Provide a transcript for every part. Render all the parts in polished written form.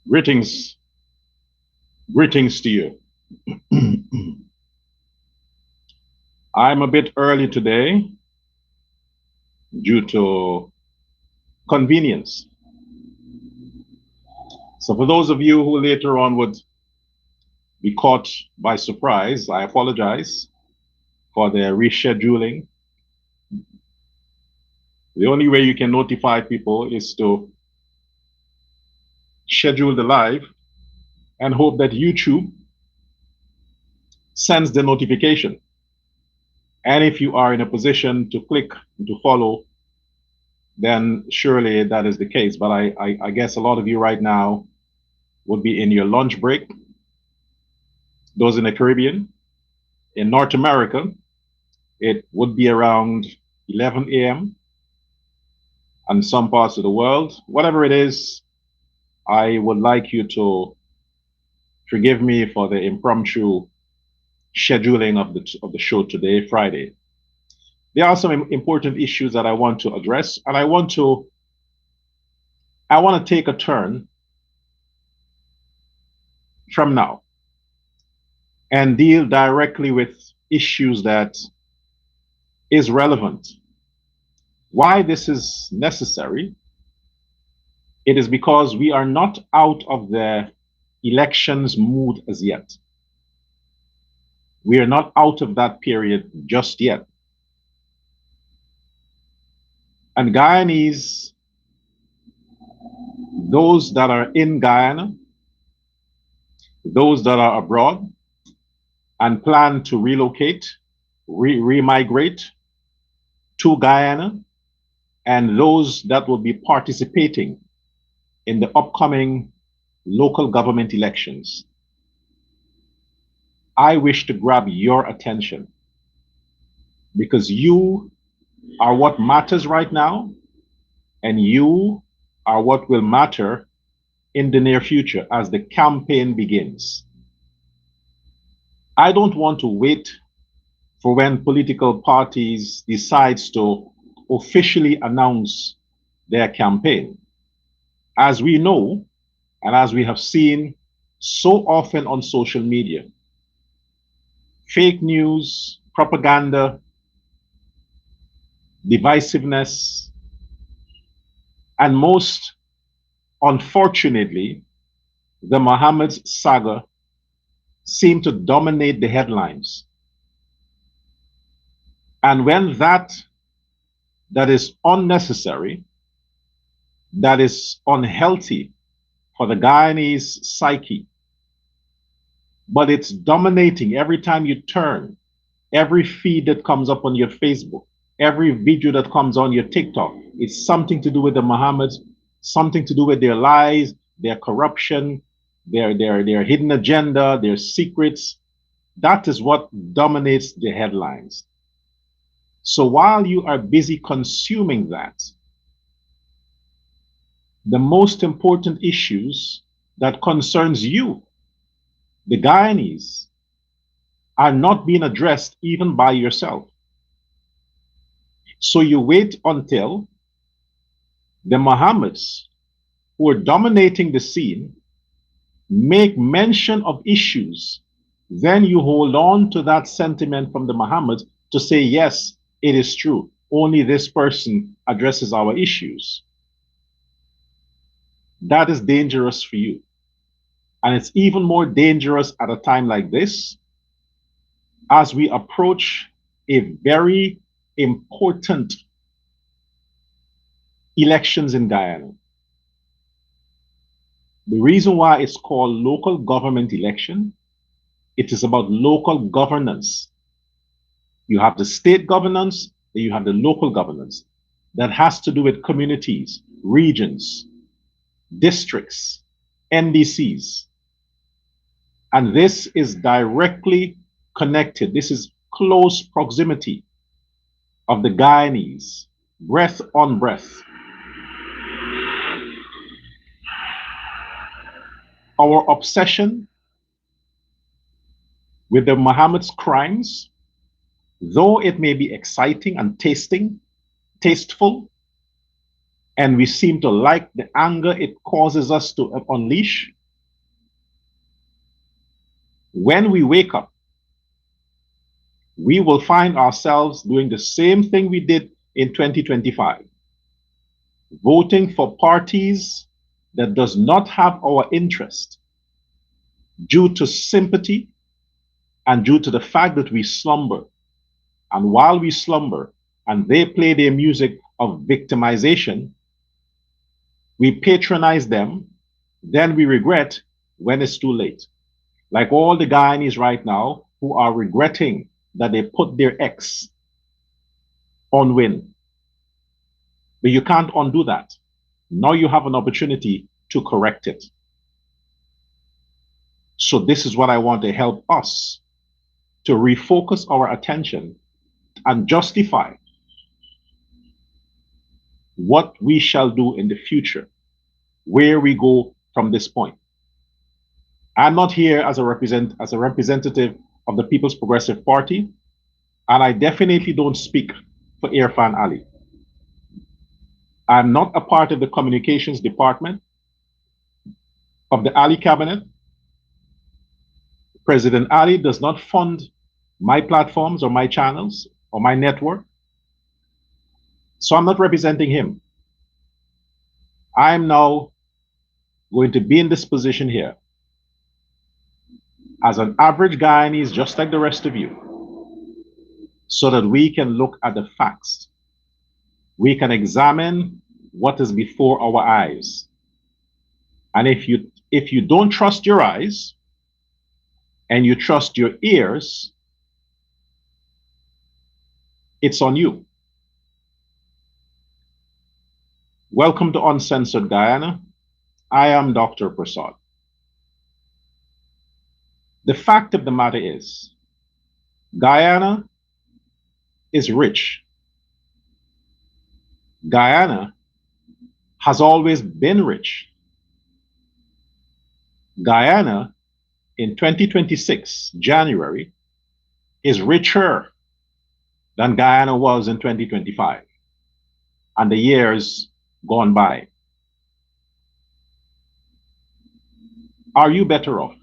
Greetings, greetings to you. I'm a bit early today due to convenience. So for those of you who later on would be caught by surprise, I apologize for the rescheduling. The only way you can notify people is to schedule the live and hope that YouTube sends the notification. And if you are in a position to click to follow, then surely that is the case. But I guess a lot of you right now would be in your lunch break. Those in the Caribbean. In North America, it would be around 11 a.m. and some parts of the world. Whatever it is, I would like you to forgive me for the impromptu scheduling of the show today, Friday. There are some important issues that I want to address, and I want to take a turn from now and deal directly with issues that is relevant. Why this is necessary? It is because we are not out of the elections mood as yet. We are not out of that period just yet. And Guyanese, those that are in Guyana, those that are abroad and plan to relocate, remigrate to Guyana, and those that will be participating in the upcoming local government elections, I wish to grab your attention because you are what matters right now, and you are what will matter in the near future as the campaign begins. I don't want to wait for when political parties decides to officially announce their campaign. As we know, and as we have seen so often on social media, fake news, propaganda, divisiveness, and most unfortunately, the Mohammeds saga seem to dominate the headlines. And when that is unnecessary, that is unhealthy for the Guyanese psyche, but it's dominating every time you turn, every feed that comes up on your Facebook, every video that comes on your TikTok, it's something to do with the Mohammeds, something to do with their lies, their corruption, their hidden agenda, their secrets. That is what dominates the headlines. So while you are busy consuming that, the most important issues that concerns you, the Guyanese, are not being addressed even by yourself. So you wait until the Mohammeds, who are dominating the scene, make mention of issues, then you hold on to that sentiment from the Mohammeds to say, yes, it is true. Only this person addresses our issues. That is dangerous for you. And it's even more dangerous at a time like this, as we approach a very important elections in Guyana. The reason why it's called local government election, it is about local governance. You have the state governance, then you have the local governance. That has to do with communities, regions, districts, NDCs. And this is directly connected. This is close proximity of the Guyanese, breath on breath. Our obsession with the Mohammeds' crimes, though it may be exciting and tasteful, and we seem to like the anger it causes us to unleash, When we wake up, we will find ourselves doing the same thing we did in 2025, voting for parties that does not have our interest due to sympathy and due to the fact that we slumber. And while we slumber and they play their music of victimization, we patronize them, then we regret when it's too late. Like all the Guyanese right now who are regretting that they put their ex on win. But you can't undo that. Now you have an opportunity to correct it. So this is what I want to help us to refocus our attention and justify what we shall do in the future, where we go from this point. I'm not here as a representative of the People's Progressive Party, and I definitely don't speak for Irfan Ali. I'm not a part of the communications department of the Ali cabinet. President Ali does not fund my platforms or my channels or my network. So I'm not representing him. I'm now going to be in this position here as an average Guyanese, just like the rest of you, so that we can look at the facts. We can examine what is before our eyes. And if you don't trust your eyes and you trust your ears, it's on you. Welcome to Uncensored Guyana. I am Dr. Prasad. The fact of the matter is, Guyana is rich. Guyana has always been rich. Guyana in 2026, January, is richer than Guyana was in 2025 and the years gone by. Are you better off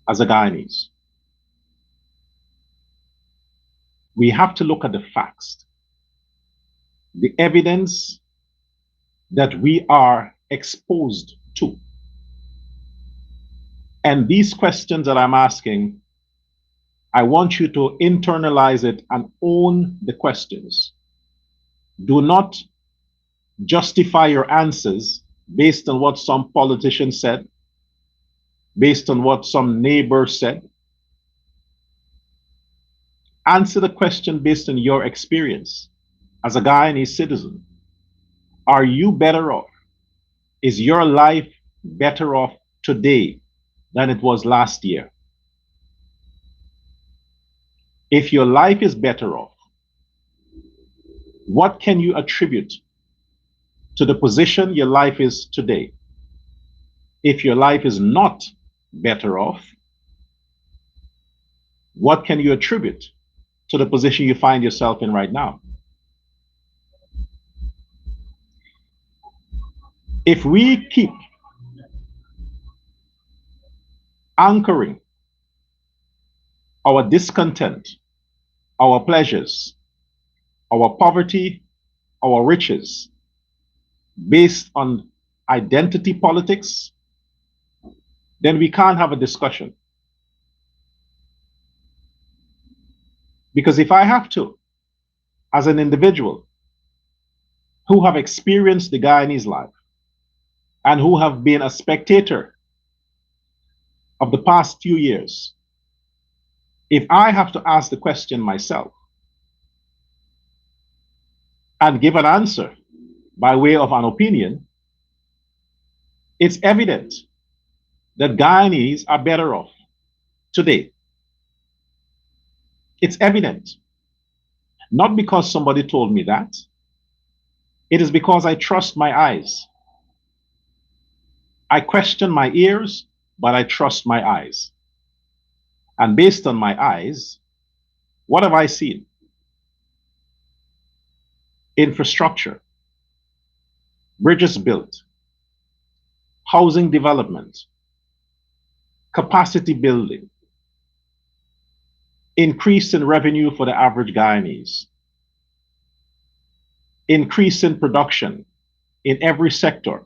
as a Guyanese? We have to look at the facts, the evidence that we are exposed to. And these questions that I'm asking, I want you to internalize it and own the questions. Do not justify your answers based on what some politician said, based on what some neighbor said. Answer the question based on your experience as a Guyanese citizen. Are you better off? Is your life better off today than it was last year? If your life is better off, what can you attribute to the position your life is today? If your life is not better off, what can you attribute to the position you find yourself in right now? If we keep anchoring our discontent, our pleasures, our poverty, our riches, based on identity politics, then we can't have a discussion. Because if I have to, as an individual who have experienced the Guyanese life and who have been a spectator of the past few years, if I have to ask the question myself and give an answer by way of an opinion, it's evident that Guyanese are better off today. It's evident. Not because somebody told me that. It is because I trust my eyes. I question my ears, but I trust my eyes. And based on my eyes, what have I seen? Infrastructure, bridges built, housing development, capacity building, increase in revenue for the average Guyanese, increase in production in every sector,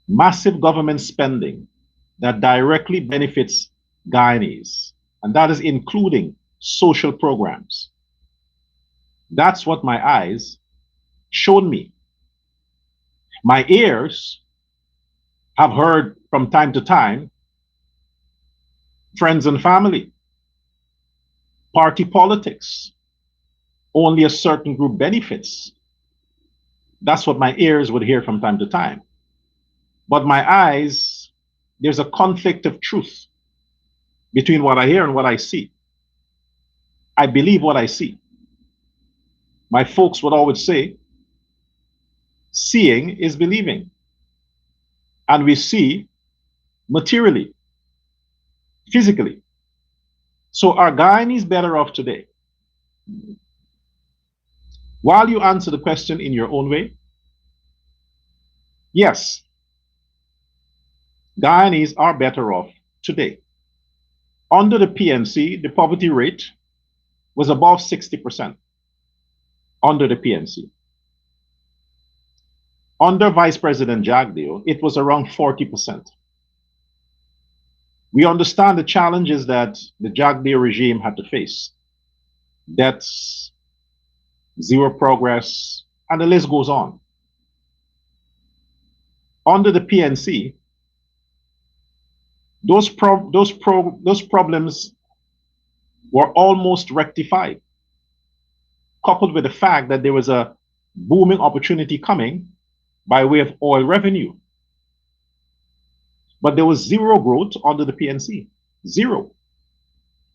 massive government spending that directly benefits Guyanese, and that is including social programs. That's what my eyes showed me. My ears have heard from time to time friends and family, party politics, only a certain group benefits. That's what my ears would hear from time to time. But my eyes, there's a conflict of truth between what I hear and what I see. I believe what I see. My folks would always say, seeing is believing. And we see materially, physically. So are Guyanese better off today? While you answer the question in your own way, yes, Guyanese are better off today. Under the PNC, the poverty rate was above 60%. Under the PNC. Under Vice President Jagdeo, it was around 40%. We understand the challenges that the Jagdeo regime had to face. Debts, zero progress, and the list goes on. Under the PNC, those problems were almost rectified, coupled with the fact that there was a booming opportunity coming by way of oil revenue. But there was zero growth under the PNC, zero.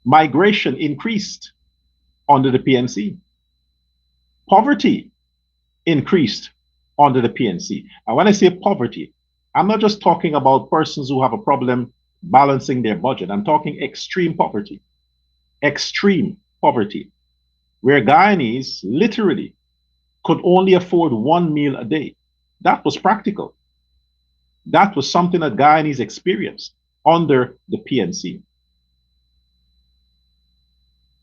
Migration increased under the PNC. Poverty increased under the PNC. And when I say poverty, I'm not just talking about persons who have a problem balancing their budget. I'm talking extreme poverty, where Guyanese literally could only afford one meal a day. That was practical. That was something that Guyanese experienced under the PNC.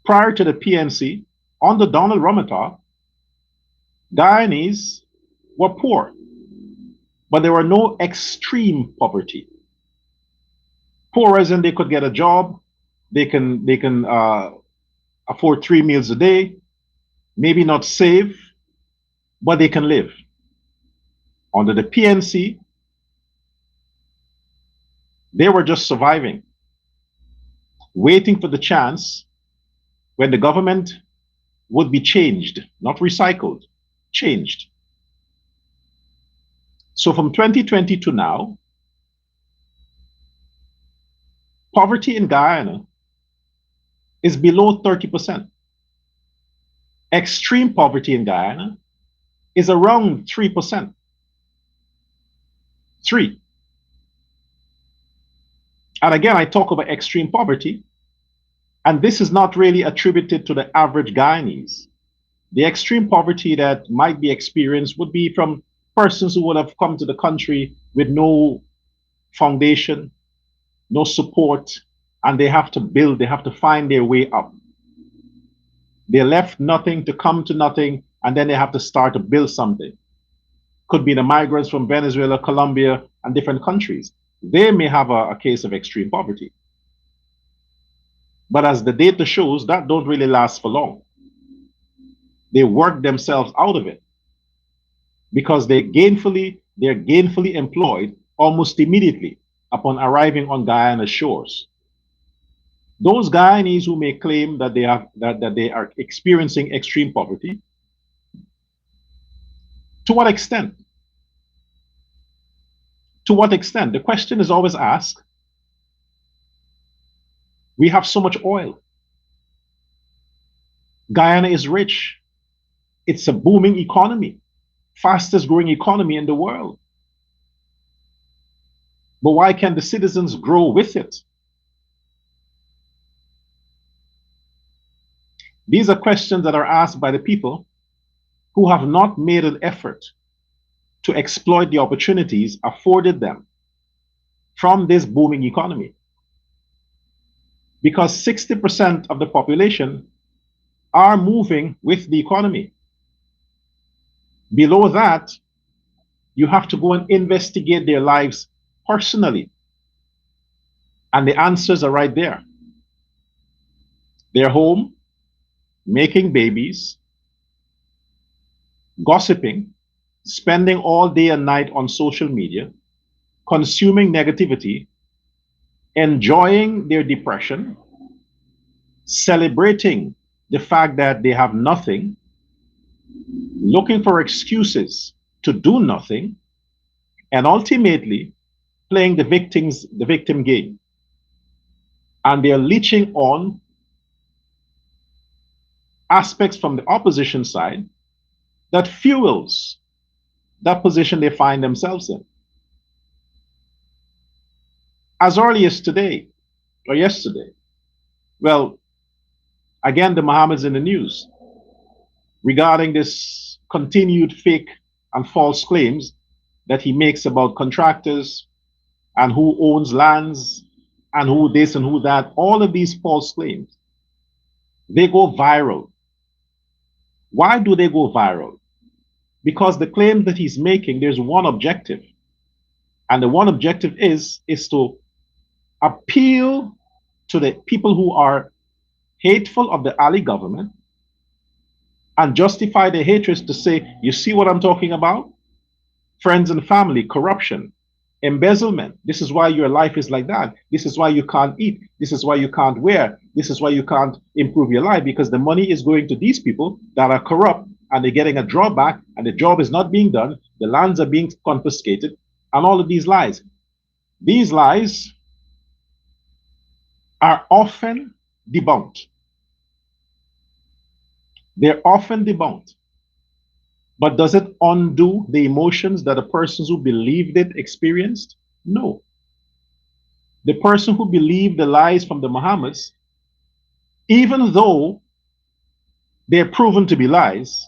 Prior to the PNC, under Donald Rumata, Guyanese were poor, but there were no extreme poverty. Poor as in they could get a job, they can afford 3 meals a day, maybe not save, but they can live. Under the PNC, they were just surviving, waiting for the chance when the government would be changed, not recycled, changed. So from 2020 to now, poverty in Guyana is below 30%. Extreme poverty in Guyana is around 3%. 3. And again, I talk about extreme poverty, and this is not really attributed to the average Guyanese. The extreme poverty that might be experienced would be from persons who would have come to the country with no foundation, no support, and they have to build, they have to find their way up. They left nothing to come to nothing, and then they have to start to build something. Could be the migrants from Venezuela, Colombia, and different countries. They may have a case of extreme poverty. But as the data shows, that don't really last for long. They work themselves out of it because they're gainfully employed almost immediately upon arriving on Guyana's shores. Those Guyanese who may claim that they are experiencing extreme poverty, to what extent? To what extent? The question is always asked. We have so much oil. Guyana is rich. It's a booming economy, fastest growing economy in the world. But why can't the citizens grow with it? These are questions that are asked by the people who have not made an effort to exploit the opportunities afforded them from this booming economy, because 60% of the population are moving with the economy. Below that, you have to go and investigate their lives personally. And the answers are right there. They're home, making babies, gossiping, spending all day and night on social media, consuming negativity, enjoying their depression, celebrating the fact that they have nothing, looking for excuses to do nothing, and ultimately playing the victim game. And they're leeching on aspects from the opposition side that fuels that position they find themselves in. As early as today or yesterday, well, again, the Mohammeds in the news regarding this continued fake and false claims that he makes about contractors and who owns lands and who this and who that, all of these false claims, they go viral. Why do they go viral? Because the claim that he's making, there's one objective. And the one objective is to appeal to the people who are hateful of the Ali government and justify their hatred to say, you see what I'm talking about? Friends and family, corruption, embezzlement. This is why your life is like that. This is why you can't eat. This is why you can't wear. This is why you can't improve your life, because the money is going to these people that are corrupt and they're getting a drawback and the job is not being done. The lands are being confiscated and all of these lies. These lies are often debunked. They're often debunked. But does it undo the emotions that the persons who believed it experienced? No. The person who believed the lies from the Mohammeds, even though they're proven to be lies,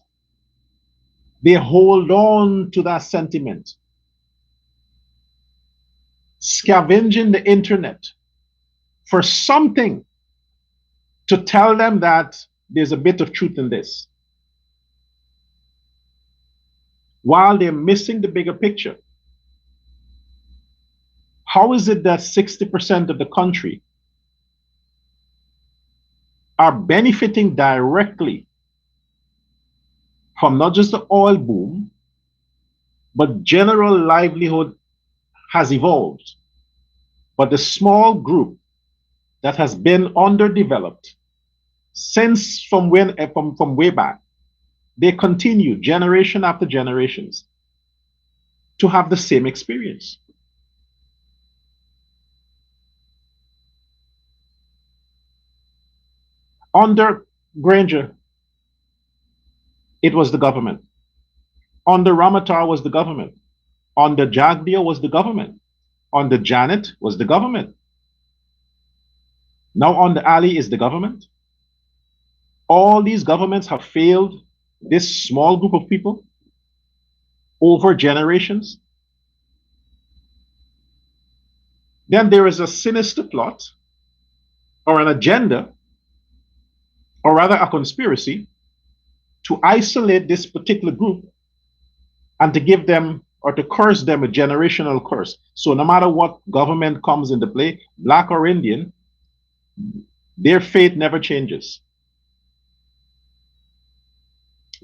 they hold on to that sentiment, scavenging the internet for something to tell them that there's a bit of truth in this, while they're missing the bigger picture. How is it that 60% of the country are benefiting directly from not just the oil boom, but general livelihood has evolved? But the small group that has been underdeveloped since from way back, they continue generation after generations to have the same experience. Under Granger, it was the government. Under Ramatar was the government. Under Jagdeo was the government. Under Janet was the government. Now under Ali is the government. All these governments have failed this small group of people over generations. Then there is a sinister plot or an agenda, or rather a conspiracy, to isolate this particular group and to give them or to curse them a generational curse. So no matter what government comes into play, black or Indian, their fate never changes.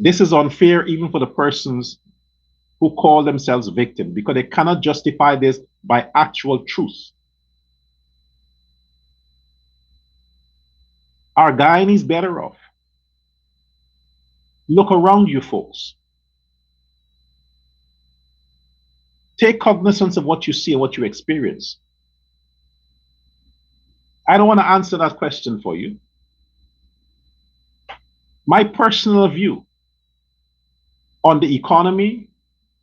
This is unfair even for the persons who call themselves victims, because they cannot justify this by actual truth. Are Guyanese better off? Look around you, folks. Take cognizance of what you see and what you experience. I don't want to answer that question for you. My personal view on the economy,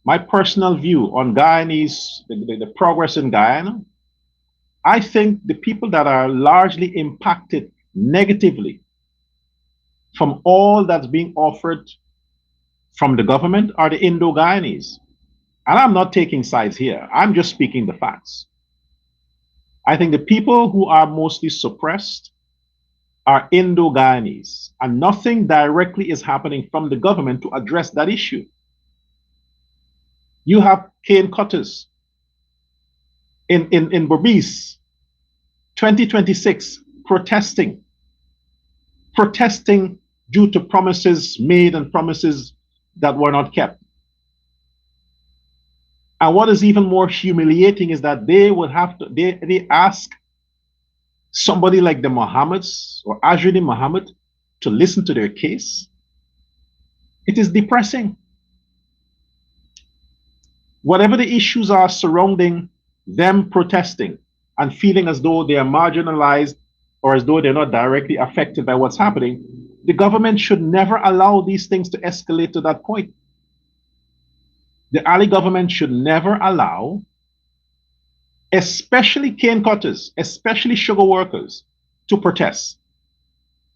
my personal view on Guyanese, the progress in Guyana, I think the people that are largely impacted negatively from all that's being offered from the government are the Indo-Guyanese. And I'm not taking sides here. I'm just speaking the facts. I think the people who are mostly suppressed are Indo-Guyanese, and nothing directly is happening from the government to address that issue. You have cane cutters in Berbice, 2026, protesting due to promises made and promises that were not kept. And what is even more humiliating is that they would have to, they ask somebody like the Mohammeds or Ajudi Mohammed to listen to their case. It is depressing. Whatever the issues are surrounding them protesting and feeling as though they are marginalized or as though they're not directly affected by what's happening, the government should never allow these things to escalate to that point. The Ali government should never allow, especially cane cutters, especially sugar workers, to protest.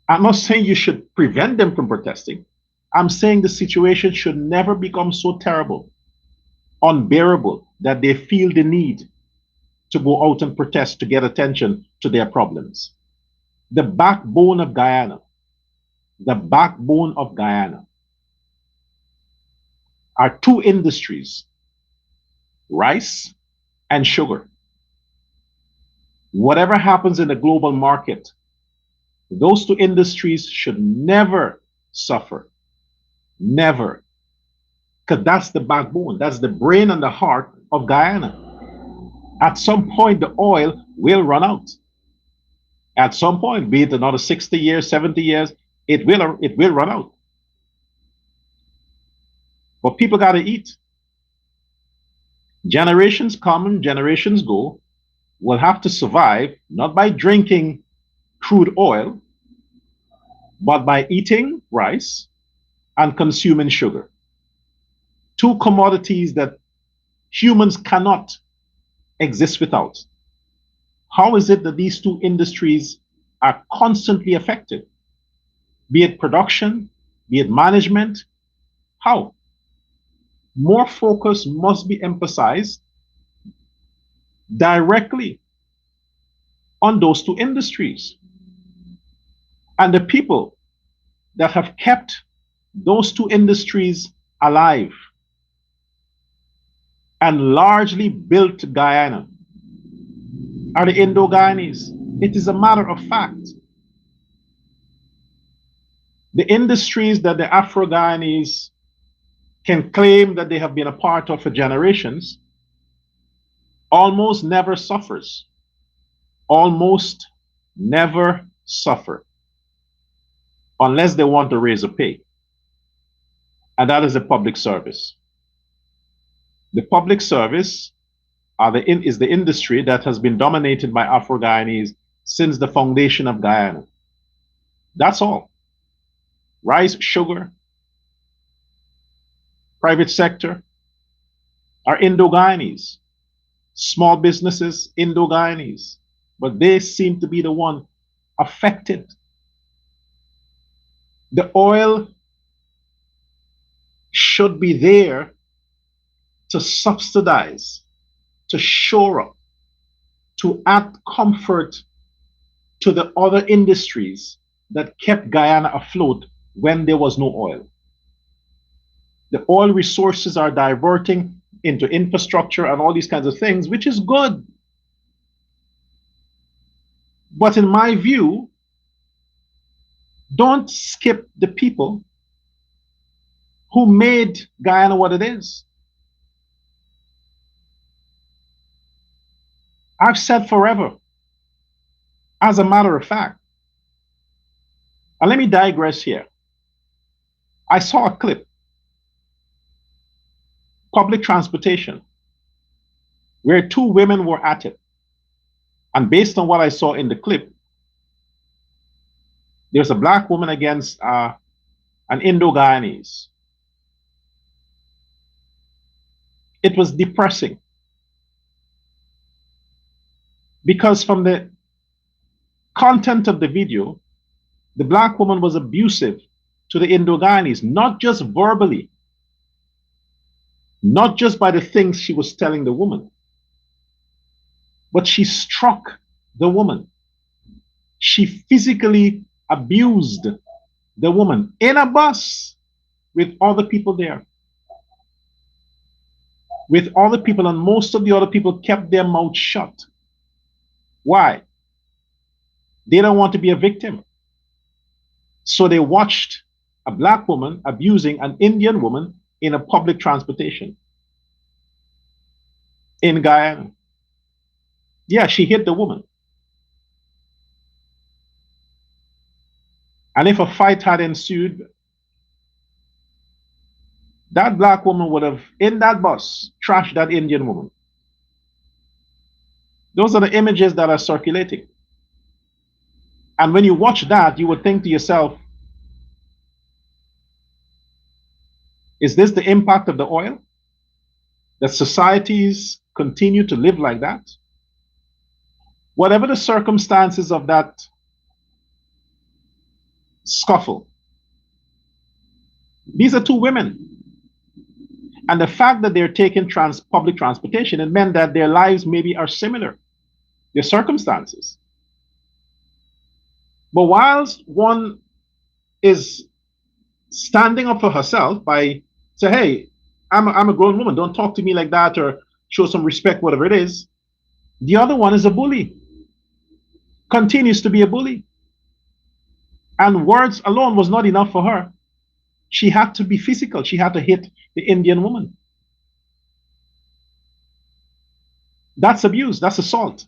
I'm not saying you should prevent them from protesting. I'm saying the situation should never become so terrible, unbearable, that they feel the need to go out and protest to get attention to their problems. The backbone of Guyana, are two industries, rice and sugar. Whatever happens in the global market, those two industries should never suffer. Never. Because that's the backbone, that's the brain and the heart of Guyana. At some point, the oil will run out. At some point, be it another 60 years, 70 years, it will run out. But people got to eat. Generations come and generations go. Will have to survive not by drinking crude oil, but by eating rice and consuming sugar. Two commodities that humans cannot exist without. How is it that these two industries are constantly affected? Be it production, be it management, how? More focus must be emphasized directly on those two industries. And the people that have kept those two industries alive and largely built Guyana are the Indo-Guyanese. It is a matter of fact. The industries that the Afro-Guyanese can claim that they have been a part of for generations almost never suffers. Almost never suffer unless they want to raise a pay. And that is the public service. The public service is the industry that has been dominated by Afro-Guyanese since the foundation of Guyana. That's all. Rice, sugar, private sector are Indo-Guyanese. Small businesses, Indo-Guyanese. But they seem to be the one affected. The oil should be there to subsidize, to shore up, to add comfort to the other industries that kept Guyana afloat when there was no oil. The oil resources are diverting into infrastructure and all these kinds of things, which is good. But in my view, don't skip the people who made Guyana what it is. I've said forever, as a matter of fact, and let me digress here. I saw a clip, public transportation, where two women were at it. And based on what I saw in the clip, there's a black woman against an Indo-Guyanese. It was depressing. Because from the content of the video, the black woman was abusive to the Indo-Guyanese, not just verbally, not just by the things she was telling the woman, but she struck the woman. She physically abused the woman in a bus with other people there. With other people, and most of the other people kept their mouth shut. Why? They don't want to be a victim. So they watched a black woman abusing an Indian woman in a public transportation in Guyana. Yeah, she hit the woman. And if a fight had ensued, that black woman would have, in that bus, trashed that Indian woman. Those are the images that are circulating. And when you watch that, you would think to yourself, is this the impact of the oil? That societies continue to live like that? Whatever the circumstances of that scuffle, these are two women. And the fact that they're taking public transportation, it meant that their lives maybe are similar, their circumstances. But whilst one is standing up for herself by saying, hey, I'm a grown woman, don't talk to me like that, or show some respect, whatever it is, the other one is a bully, continues to be a bully. And words alone was not enough for her. She had to be physical. She had to hit the Indian woman. That's abuse, that's assault.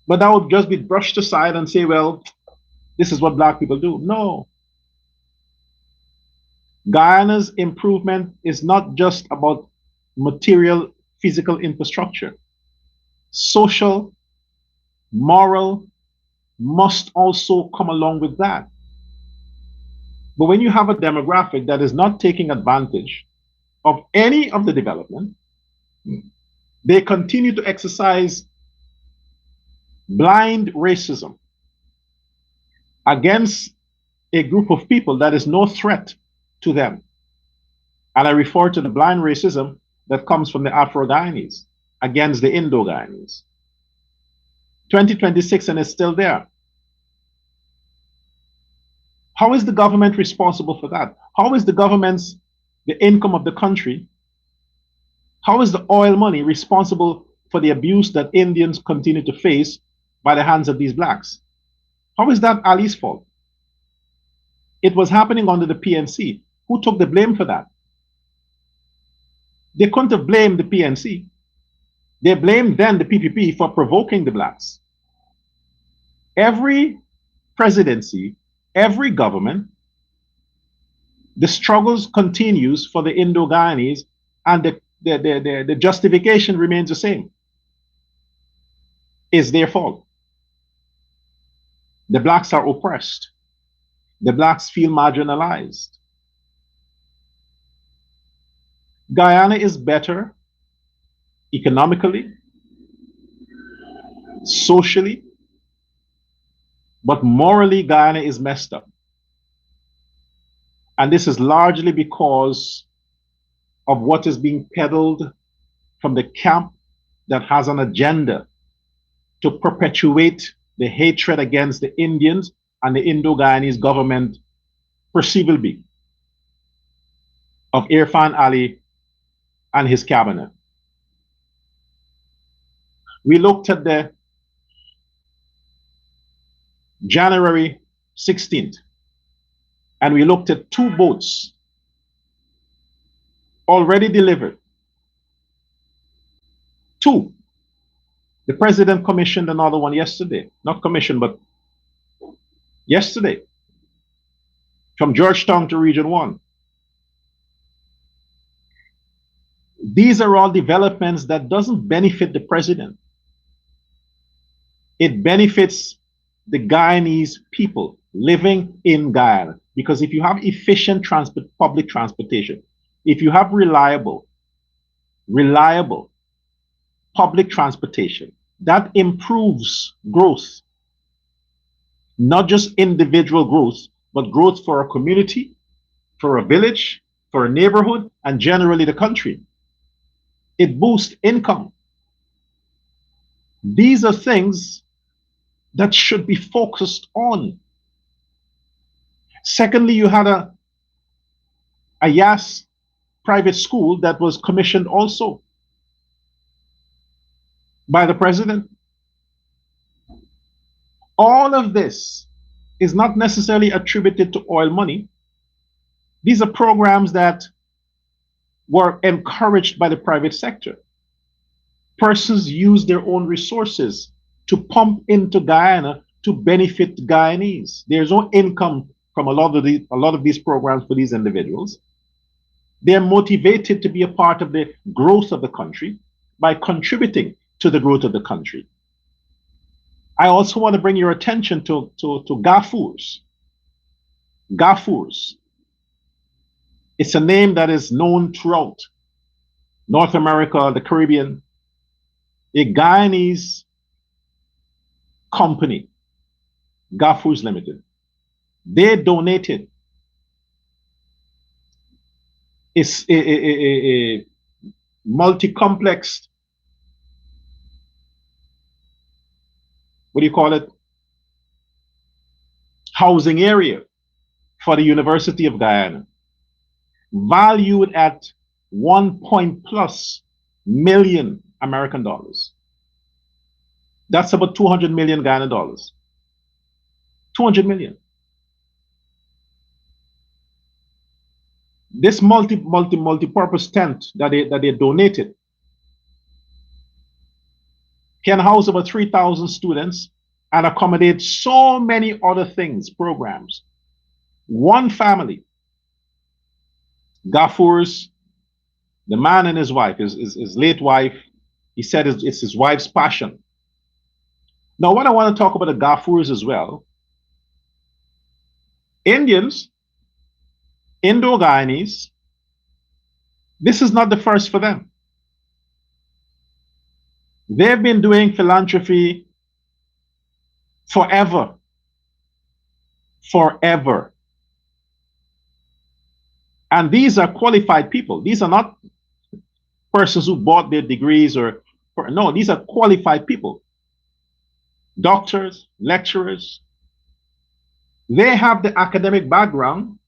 But that would just be brushed aside and say, well, this is what black people do. No. Guyana's improvement is not just about material, physical infrastructure. Social, moral must also come along with that. But when you have a demographic that is not taking advantage of any of the development, they continue to exercise blind racism against a group of people that is no threat to them. And I refer to the blind racism that comes from the Afro-Guyanese against the Indo-Guyanese. 2026 and it's still there. How is the government responsible for that? How is the government's, the income of the country, how is the oil money responsible for the abuse that Indians continue to face by the hands of these blacks? How is that Ali's fault? It was happening under the PNC. Who took the blame for that? They couldn't have blamed the PNC. They blamed then the PPP for provoking the blacks. Every presidency, every government, the struggles continues for the Indo-Guyanese, and the justification remains the same. It's their fault. The blacks are oppressed. The blacks feel marginalized. Guyana is better economically, socially, but morally Guyana is messed up. And this is largely because of what is being peddled from the camp that has an agenda to perpetuate the hatred against the Indians and the Indo-Guyanese government, perceivably, of Irfan Ali and his cabinet. We looked at the January 16th, and we looked at 2 boats already delivered. 2. The president commissioned another one yesterday. Not commissioned, but yesterday. From Georgetown to Region 1. These are all developments that doesn't benefit the president. It benefits the Guyanese people living in Guyana. Because if you have efficient public transportation, if you have reliable public transportation, that improves growth. Not just individual growth, but growth for a community, for a village, for a neighborhood, and generally the country. It boosts income. These are things that should be focused on. Secondly, you had a YAS private school that was commissioned also by the president. All of this is not necessarily attributed to oil money. These are programs that were encouraged by the private sector. Persons use their own resources to pump into Guyana to benefit Guyanese. There's no income from a lot of these programs for these individuals. They're motivated to be a part of the growth of the country by contributing to the growth of the country. I also want to bring your attention to Gafours. Gafours. It's a name that is known throughout North America, the Caribbean. A Guyanese company, Gafours Limited. They donated a multi-complex, what do you call it, housing area for the University of Guyana, valued at 1+ million American dollars. That's about 200 million Guyana dollars. 200 million. This multi-purpose tent that they donated can house about 3,000 students and accommodate so many other things, programs. One family, Gafours, the man and his wife, his late wife, he said it's his wife's passion. Now, what I want to talk about the Gafours as well, Indians, Indo-Guyanese, this is not the first for them. They've been doing philanthropy forever. Forever. And these are qualified people. These are not persons who bought their degrees no, these are qualified people. Doctors, lecturers. They have the academic background,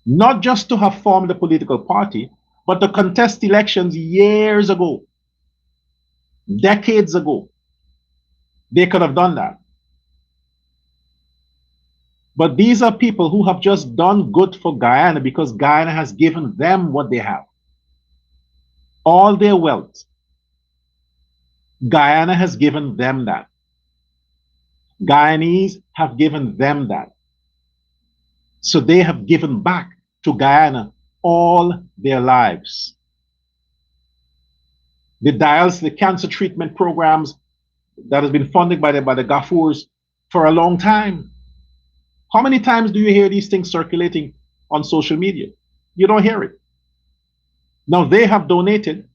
not just to have formed a political party, but to contest elections years ago, decades ago. They could have done that. But these are people who have just done good for Guyana because Guyana has given them what they have. All their wealth. Guyana has given them that. Guyanese have given them that. So they have given back to Guyana all their lives. The dialysis, the cancer treatment programs that has been funded by the Gafours for a long time. How many times do you hear these things circulating on social media? You don't hear it. Now they have donated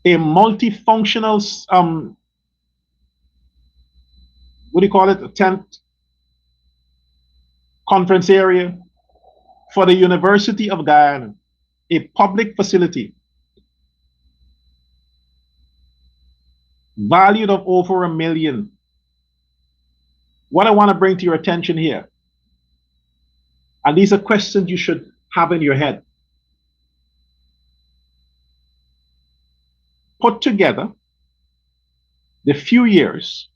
a multifunctional, what do you call it, a tent, conference area for the University of Guyana, a public facility valued of over $1 million. What I want to bring to your attention here, and these are questions you should have in your head. Put together the few years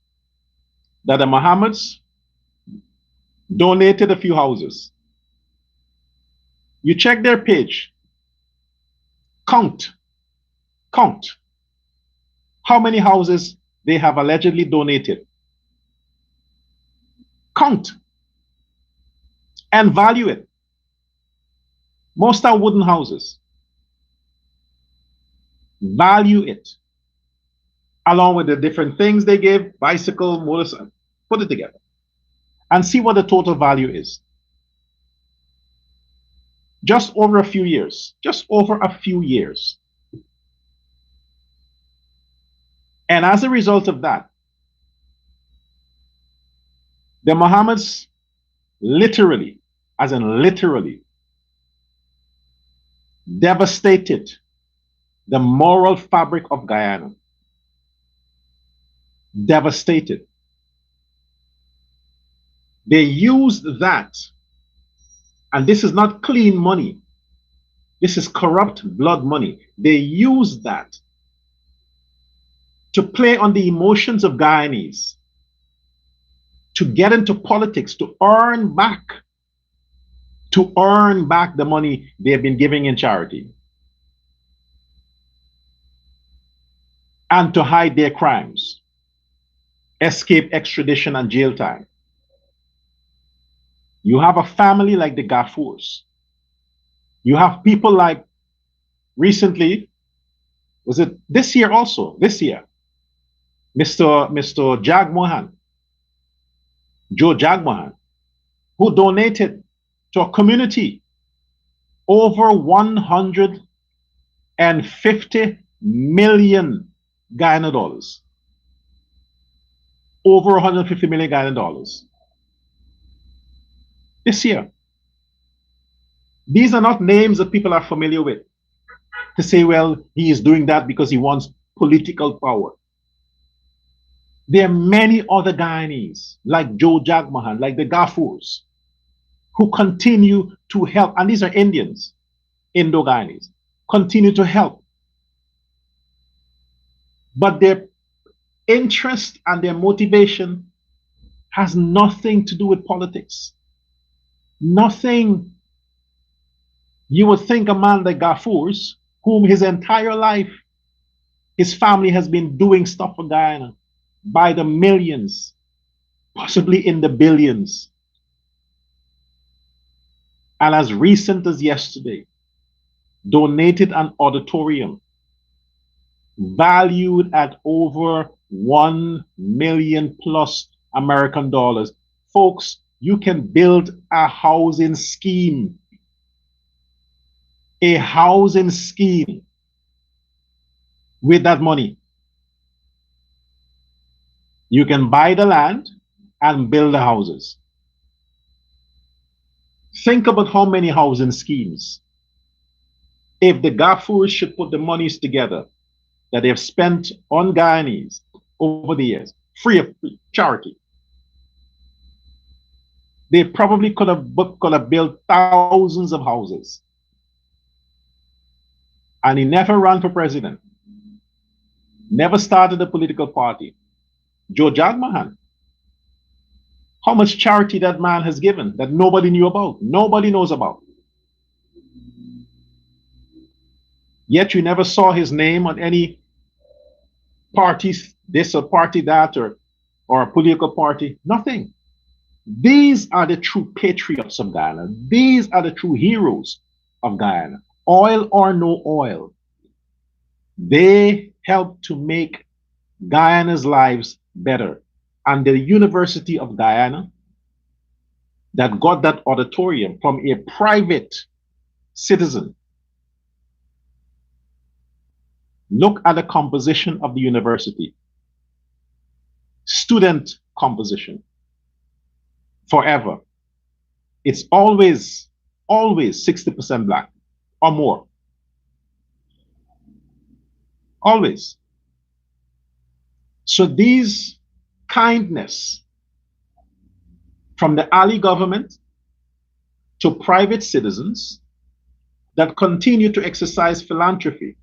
that the Mohammeds donated a few houses. You check their page, count how many houses they have allegedly donated. Count and value it. Most are wooden houses. Value it along with the different things they give, bicycle, motorcycle, put it together and see what the total value is. Just over a few years, And as a result of that, the Mohammeds literally, devastated the moral fabric of Guyana, devastated. They used that, and this is not clean money. This is corrupt blood money. They used that to play on the emotions of Guyanese, to get into politics, to earn back the money they have been giving in charity, and to hide their crimes, escape extradition and jail time. You have a family like the Gafours. You have people like, recently, was it this year also? This year, Mr. Jagmohan, Joe Jagmohan, who donated to a community over 150 million Guyana dollars. Over 150 million Guyana dollars. This year. These are not names that people are familiar with. To say, well, he is doing that because he wants political power. There are many other Guyanese, like Joe Jagmohan, like the Gafours, who continue to help, and these are Indians, Indo-Guyanese, continue to help. But their interest and their motivation has nothing to do with politics. Nothing. You would think a man like Gafours, whom his entire life, his family has been doing stuff for Guyana by the millions, possibly in the billions. And as recent as yesterday, donated an auditorium valued at over 1 million plus American dollars. Folks, you can build a housing scheme. A housing scheme with that money. You can buy the land and build the houses. Think about how many housing schemes. If the Gafours should put the monies together that they have spent on Guyanese over the years, free of charity, they probably could have built thousands of houses. And he never ran for president, never started a political party. Joe Jagmohan, how much charity that man has given that nobody knew about, nobody knows about. Yet you never saw his name on any party, this or party that, or a political party, nothing. These are the true patriots of Guyana. These are the true heroes of Guyana. Oil or no oil, they help to make Guyana's lives better. And the University of Guyana that got that auditorium from a private citizen. Look at the composition of the university. Student composition. Forever. It's always 60% black or more. Always. So these kindness from the Ali government to private citizens that continue to exercise philanthropy.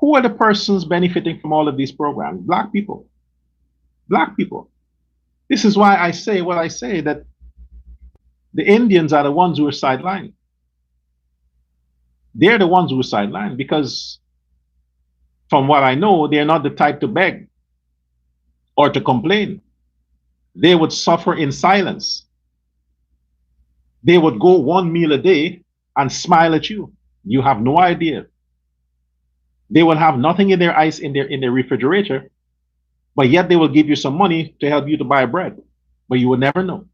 Who are the persons benefiting from all of these programs? Black people. Black people. This is why I say what I say, that the Indians are the ones who are sidelined. They're the ones who are sidelined because, from what I know, they're not the type to beg or to complain. They would suffer in silence. They would go one meal a day and smile at you. You have no idea. They will have nothing in their ice in their refrigerator, but yet they will give you some money to help you to buy bread, but you will never know.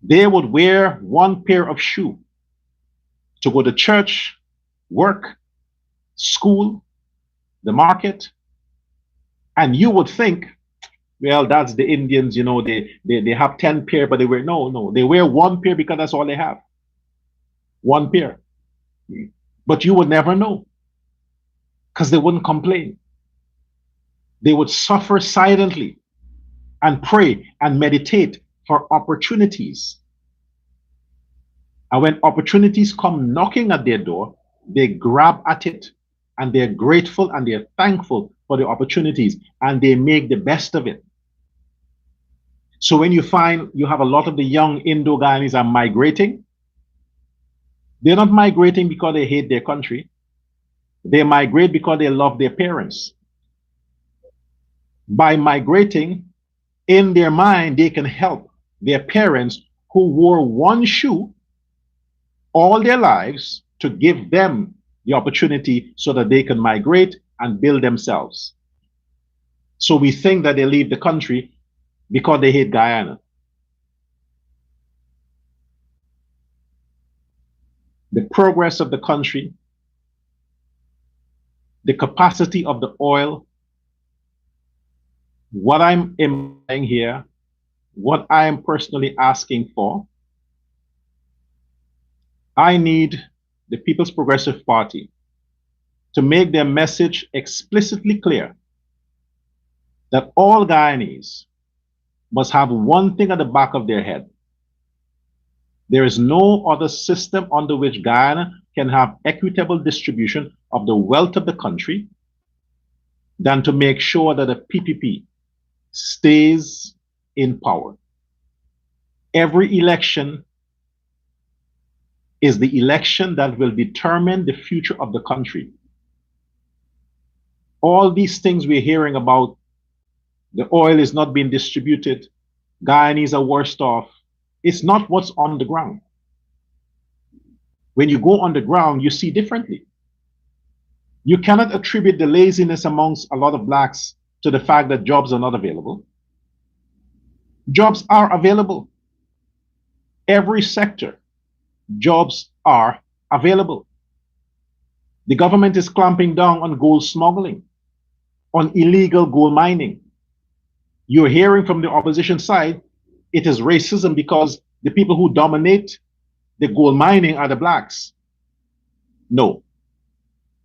They would wear one pair of shoes to go to church, work, school, the market, and you would think, well, that's the Indians, you know, they have 10 pair, but they wear, no, they wear one pair because that's all they have. One pair. But you would never know because they wouldn't complain. They would suffer silently and pray and meditate for opportunities. And when opportunities come knocking at their door, they grab at it and they're grateful and they're thankful for the opportunities and they make the best of it. So when you find you have a lot of the young Indo-Guyanese are migrating, they're not migrating because they hate their country. They migrate because they love their parents. By migrating, in their mind, they can help their parents who wore one shoe all their lives to give them the opportunity so that they can migrate and build themselves. So we think that they leave the country because they hate Guyana. The progress of the country, the capacity of the oil, what I'm implying here, what I am personally asking for, I need the People's Progressive Party to make their message explicitly clear that all Guyanese must have one thing at the back of their head. There is no other system under which Guyana can have equitable distribution of the wealth of the country than to make sure that the PPP stays in power. Every election is the election that will determine the future of the country. All these things we're hearing about, the oil is not being distributed, Guyanese are worst off, it's not what's on the ground. When you go on the ground, you see differently. You cannot attribute the laziness amongst a lot of blacks to the fact that jobs are not available. Jobs are available. Every sector, jobs are available. The government is clamping down on gold smuggling, on illegal gold mining. You're hearing from the opposition side, it is racism because the people who dominate the gold mining are the blacks. No.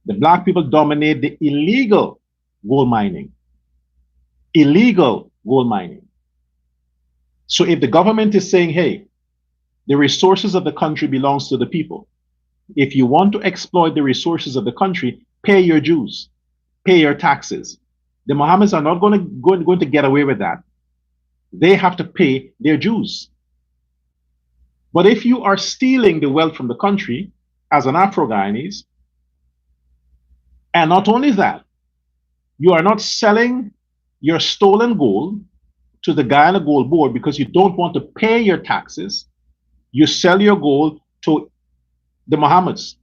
The black people dominate the illegal gold mining. Illegal gold mining. So if the government is saying, hey, the resources of the country belongs to the people. If you want to exploit the resources of the country, pay your dues, pay your taxes. The Mohammeds are not going to get away with that. They have to pay their dues. But if you are stealing the wealth from the country as an Afro-Guyanese, and not only that, you are not selling your stolen gold to the Guyana Gold Board because you don't want to pay your taxes, you sell your gold to the Mohammeds.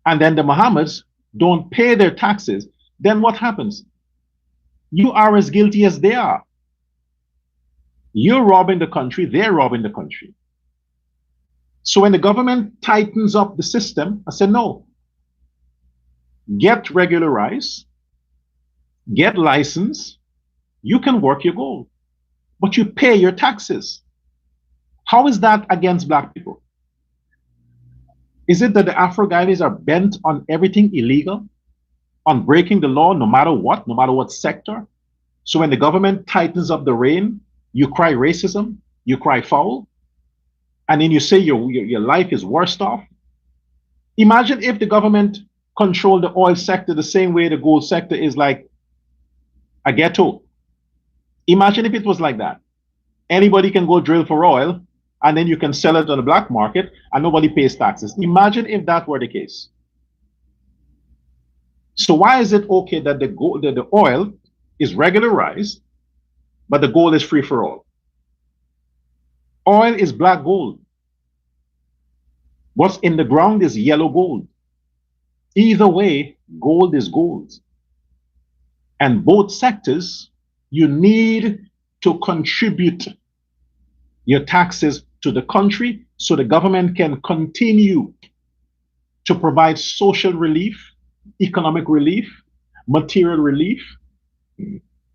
And then the Mohammeds don't pay their taxes. Then what happens? You are as guilty as they are. You're robbing the country, they're robbing the country. So when the government tightens up the system, I said, no, get regularized, get licensed, you can work your gold, but you pay your taxes. How is that against black people? Is it that the Afro-Guyanese are bent on everything illegal, on breaking the law no matter what sector? So when the government tightens up the rein, you cry racism, you cry foul, and then you say your life is worst off? Imagine if the government controlled the oil sector the same way the gold sector is like a ghetto. Imagine if it was like that. Anybody can go drill for oil, and then you can sell it on the black market, and nobody pays taxes. Imagine if that were the case. So why is it okay that the oil is regularized, but the gold is free for all? Oil is black gold. What's in the ground is yellow gold. Either way, gold is gold. And both sectors, you need to contribute your taxes to the country so the government can continue to provide social relief, economic relief, material relief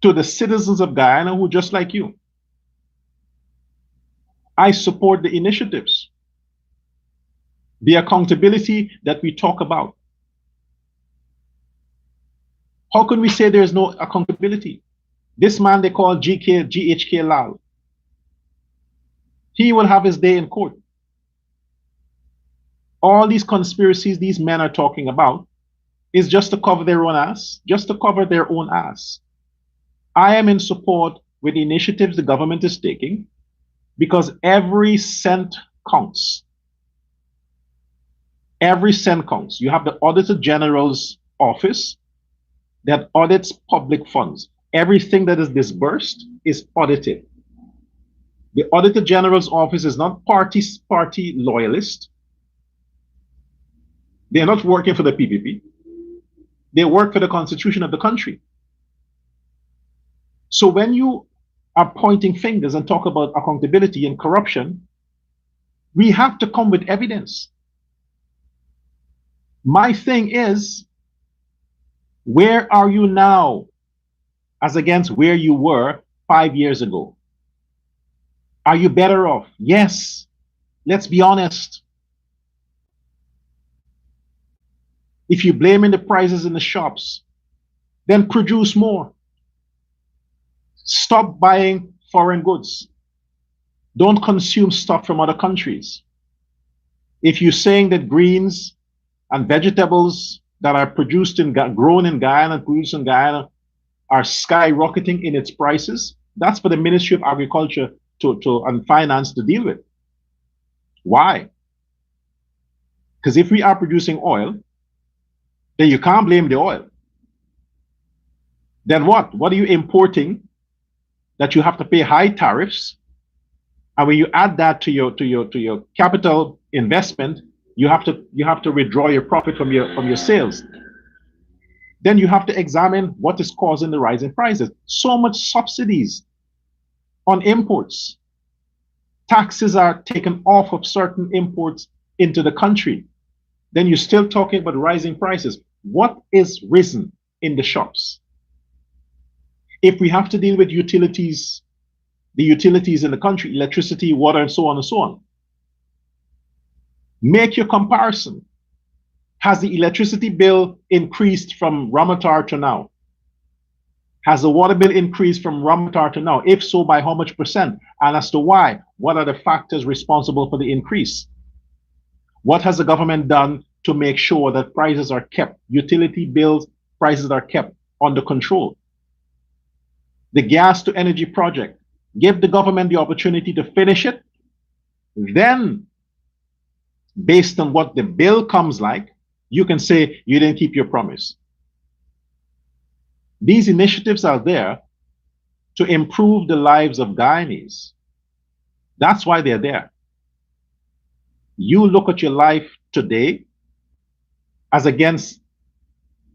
to the citizens of Guyana who just like you. I support the initiatives. The accountability that we talk about. How can we say there's no accountability? This man they call GHK Lal, he will have his day in court. All these conspiracies these men are talking about is just to cover their own ass, just to cover their own ass. I am in support with the initiatives the government is taking because every cent counts. Every cent counts. You have the Auditor General's office that audits public funds. Everything that is disbursed is audited. The Auditor General's office is not party loyalist. They're not working for the PPP. They work for the constitution of the country. So when you are pointing fingers and talk about accountability and corruption, we have to come with evidence. My thing is, where are you now as against where you were 5 years ago? Are you better off? Yes. Let's be honest. If you're blaming the prices in the shops, then produce more. Stop buying foreign goods. Don't consume stuff from other countries. If you're saying that greens and vegetables that are produced grown in Guyana, produced in Guyana, are skyrocketing in its prices, that's for the Ministry of Agriculture and Finance to deal with. Why? Because if we are producing oil, then you can't blame the oil. Then what? What are you importing that you have to pay high tariffs? And when you add that to your capital investment, you have to withdraw your profit from your sales. Then you have to examine what is causing the rise in prices. So much subsidies on imports. Taxes are taken off of certain imports into the country. Then you're still talking about rising prices. What is risen in the shops? If we have to deal with utilities, the utilities in the country, electricity, water, and so on and so on, make your comparison. Has the electricity bill increased from Ramatar to now? Has the water bill increased from Ramatar to now? If so, by how much percent? And as to why, what are the factors responsible for the increase? What has the government done to make sure that prices are kept, utility bills, prices are kept under control? The gas to energy project, give the government the opportunity to finish it. Then, based on what the bill comes like, you can say you didn't keep your promise. These initiatives are there to improve the lives of Guyanese. That's why they're there. You look at your life today as against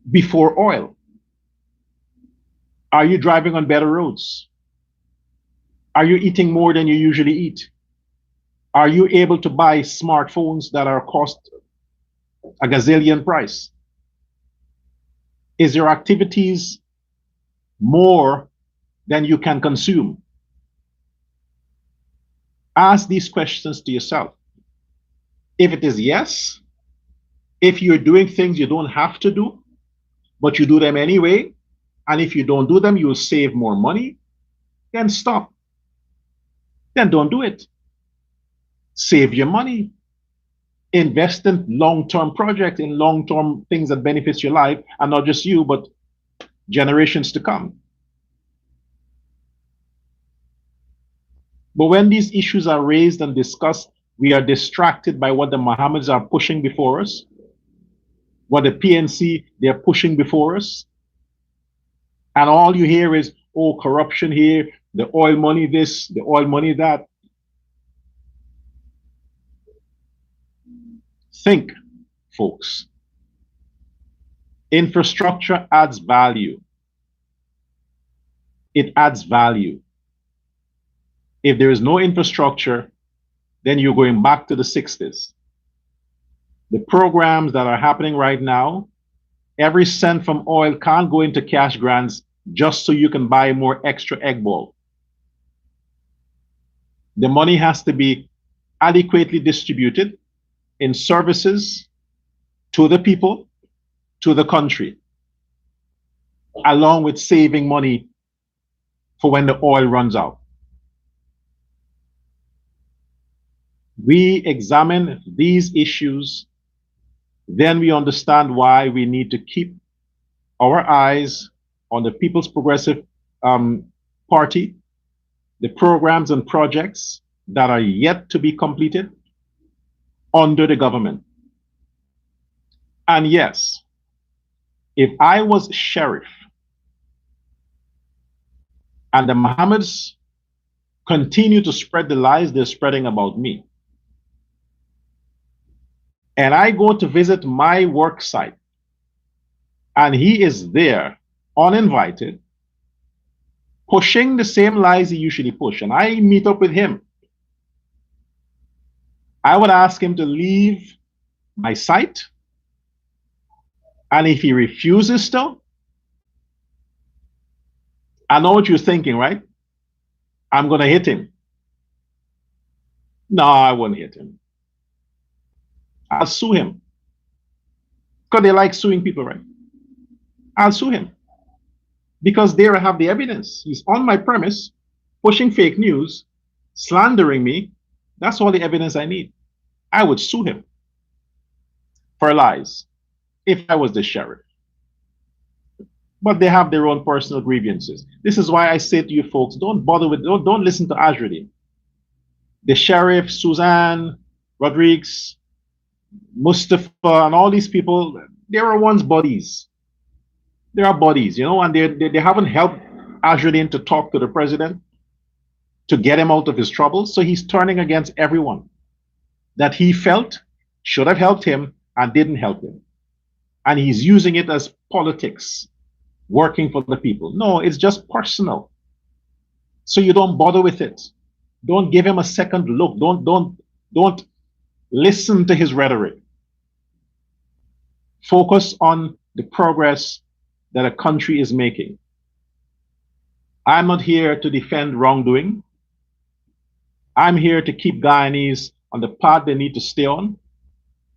before oil. Are you driving on better roads? Are you eating more than you usually eat? Are you able to buy smartphones that are cost a gazillion price? Is your activities more than you can consume? Ask these questions to yourself. If it is yes, if you're doing things you don't have to do, but you do them anyway, and if you don't do them, you'll save more money, then stop. Then don't do it. Save your money. Invest in long-term projects, in long-term things that benefits your life, and not just you, but generations to come. But when these issues are raised and discussed, we are distracted by what the Mohammeds are pushing before us, what the PNC they're pushing before us. And all you hear is, oh, corruption here, the oil money this, the oil money that. Think, folks. Infrastructure adds value. It adds value. If there is no infrastructure, then you're going back to the 60s. The programs that are happening right now, every cent from oil can't go into cash grants just so you can buy more extra egg ball. The money has to be adequately distributed in services to the people, to the country, along with saving money for when the oil runs out. We examine these issues, then we understand why we need to keep our eyes on the People's Progressive Party, the programs and projects that are yet to be completed under the government. And yes, if I was sheriff and the Mohammeds continue to spread the lies they're spreading about me, and I go to visit my work site, and he is there uninvited, pushing the same lies he usually push, and I meet up with him, I would ask him to leave my site, and if he refuses to, I know what you're thinking, right? I'm going to hit him. No, I won't hit him. I'll sue him. Because they like suing people, right? I'll sue him. Because there I have the evidence. He's on my premise, pushing fake news, slandering me. That's all the evidence I need. I would sue him for lies if I was the sheriff. But they have their own personal grievances. This is why I say to you folks, don't bother with, don't listen to Ajrudi. The sheriff, Suzanne, Rodriguez, Mustafa, and all these people, they are once buddies. They are buddies, you know, and they haven't helped Ajrudi to talk to the president to get him out of his troubles. So he's turning against everyone that he felt should have helped him and didn't help him. And he's using it as politics, working for the people. No, it's just personal. So you don't bother with it. Don't give him a second look. Don't listen to his rhetoric. Focus on the progress that a country is making. I'm not here to defend wrongdoing. I'm here to keep Guyanese on the path they need to stay on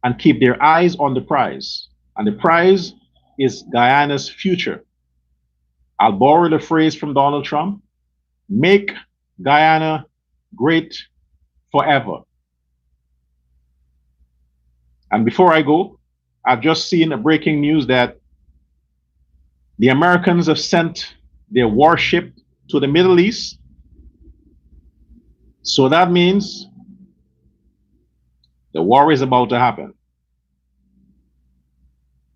and keep their eyes on the prize. And the prize is Guyana's future. I'll borrow the phrase from Donald Trump, make Guyana great forever. And before I go, I've just seen a breaking news that the Americans have sent their warship to the Middle East. So that means the war is about to happen.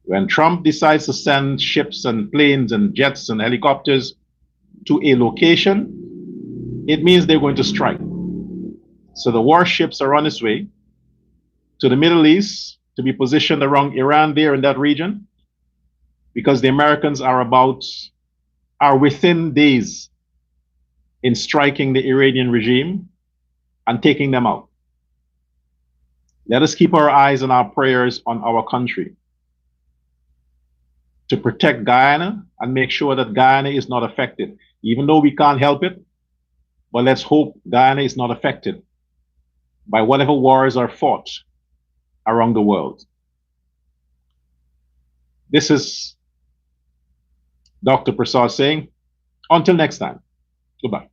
When Trump decides to send ships and planes and jets and helicopters to a location, it means they're going to strike. So the warships are on its way to the Middle East to be positioned around Iran there in that region, because the Americans are within days in striking the Iranian regime and taking them out. Let us keep our eyes and our prayers on our country to protect Guyana and make sure that Guyana is not affected, even though we can't help it. But let's hope Guyana is not affected by whatever wars are fought around the world. This is Dr. Prasad saying, until next time, goodbye.